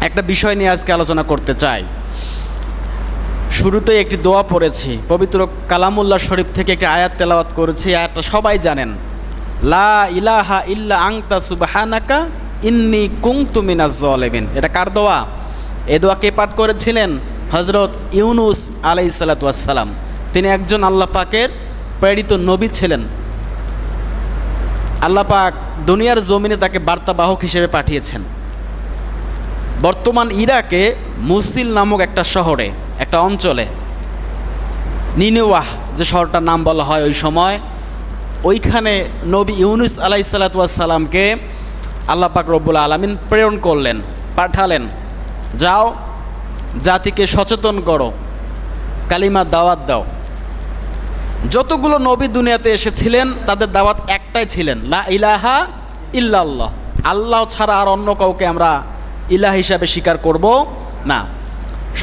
একটা বিষয় নিয়ে আজকে আলোচনা করতে চাই। শুরুতেই একটি দোয়া পড়েছি, পবিত্র কালামুল্লাহ শরীফ থেকে একটি আয়াত তেলাওয়াত করেছি। আয়াতটা সবাই জানেন, লা ইলাহা ইল্লা আনতা সুবহানাকা ইন্নী কুনতু মিনাজ জালিমিন। এটা কার দোয়া? এই দোয়া কে পাঠ করেছিলেন? হযরত ইউনুস আলাইহিস সালাতু ওয়াস সালাম। তিনি একজন আল্লাহ পাকের প্রেরিত নবী ছিলেন। আল্লাহ পাক দুনিয়ার জমিনে তাকে বার্তাবাহক হিসেবে পাঠিয়েছেন। বর্তমান ইরাকে মুসিল নামক একটা শহরে, একটা অঞ্চলে, নিনেওয়াহ যে শহরটার নাম বলা হয় ওই সময়, ওইখানে নবী ইউনুস আলাইহিস সালাতু ওয়াস সালামকে আল্লাহ পাক রব্বুল আলামিন প্রেরণ করলেন, পাঠালেন, যাও জাতিকে সচেতন করো, কালিমার দাওয়াত দাও। যতগুলো নবী দুনিয়াতে এসেছিলেন তাদের দাওয়াত একটাই ছিলেন, লা ইলাহা ইল্লাল্লাহ, আল্লাহ ছাড়া আর অন্য কাউকে আমরা ইলাহ হিসাবে স্বীকার করব না।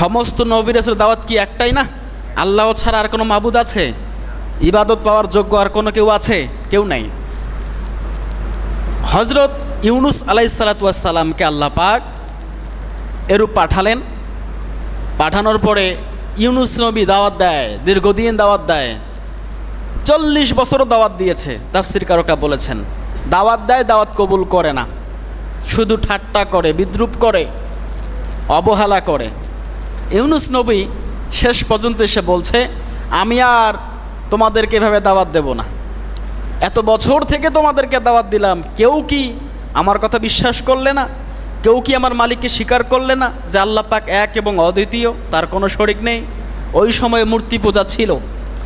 সমস্ত নবী রাসূলের দাওয়াত কি একটাই না? আল্লাহ ছাড়া আর কোনো মাবুদ আছে? ইবাদত পাওয়ার যোগ্য আর কোনো কেউ আছে? কেউ নাই। হযরত ইউনুস আলাইহিস সালাতু ওয়াস সালামকে আল্লাহ পাক এরূপ পাঠালেন। পাঠানোর পরে ইউনুস নবী দাওয়াত দেয়, দীর্ঘদিন দাওয়াত দেয়, 40 বছরও দাওয়াত দিয়েছে। তাফসীরকারকরা বলেছেন দাওয়াত দেয়, দাওয়াত কবুল করে না, শুধু ঠাট্টা করে, বিদ্রূপ করে, অবহেলা করে। ইউনুস নবী শেষ পর্যন্ত এসে বলছে, আমি আর তোমাদেরকে এভাবে দাওয়াত দেব না। এত বছর থেকে তোমাদেরকে দাওয়াত দিলাম, কেউ কি আমার কথা বিশ্বাস করলে না? কেউ কি আমার মালিককে স্বীকার করলে না যে আল্লাহ পাক এক এবং অদ্বিতীয়, তার কোনো শরিক নেই? ওই সময়ে মূর্তি পূজা ছিল,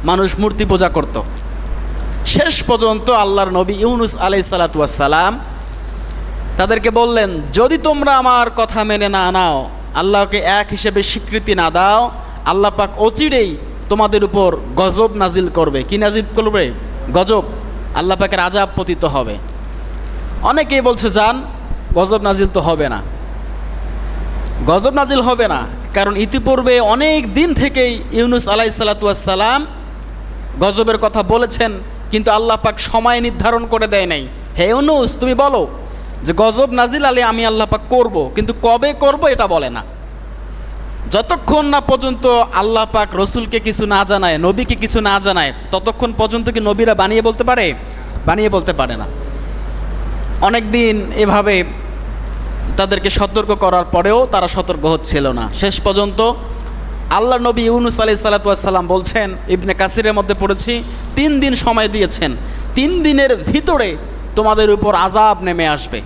মানুষ মূর্তি পূজা করত। শেষ পর্যন্ত আল্লাহর নবী ইউনুস আলাইহিস সালাতু ওয়াস সালাম তাদেরকে বললেন, যদি তোমরা আমার কথা মেনে না নাও, আল্লাহকে এক হিসেবে স্বীকৃতি না দাও, আল্লাহ পাক অচিরেই তোমাদের উপর গজব নাজিল করবে। কি নাজিল করবে? গজব, আল্লাহ পাকের আযাব পতিত হবে। অনেকেই বলছে যান, গজব নাজিল তো হবে না। গজব নাজিল হবে না, কারণ ইতিপূর্বে অনেক দিন থেকেই ইউনুস আলাইহিস সালাতু ওয়াস সালাম গজবের কথা বলেছেন, কিন্তু আল্লাহ পাক সময় নির্ধারণ করে দেয় নাই। হে ইউনুস, তুমি বলো যে গজব নাজিল আলে আমি আল্লাহ পাক করব, কিন্তু কবে করব এটা বলে না। যতক্ষণ না পর্যন্ত আল্লাহ পাক রসুলকে কিছু না জানায়, নবীকে কিছু না জানায়, ততক্ষণ পর্যন্ত কি নবীরা বানিয়ে বলতে পারে? বানিয়ে বলতে পারে না। অনেক দিন এভাবে তাদেরকে সতর্ক করার পরেও তারা সতর্ক হচ্ছিল না। শেষ পর্যন্ত আল্লাহ নবী ইউনুস আলাইহিস সালাতু ওয়াস সালাম বলছেন, ইবনে কাসিরের মধ্যে পড়েছি, 3 দিন সময় দিয়েছেন, 3 দিনের ভিতরে তোমাদের উপর আযাব নেমে আসবে।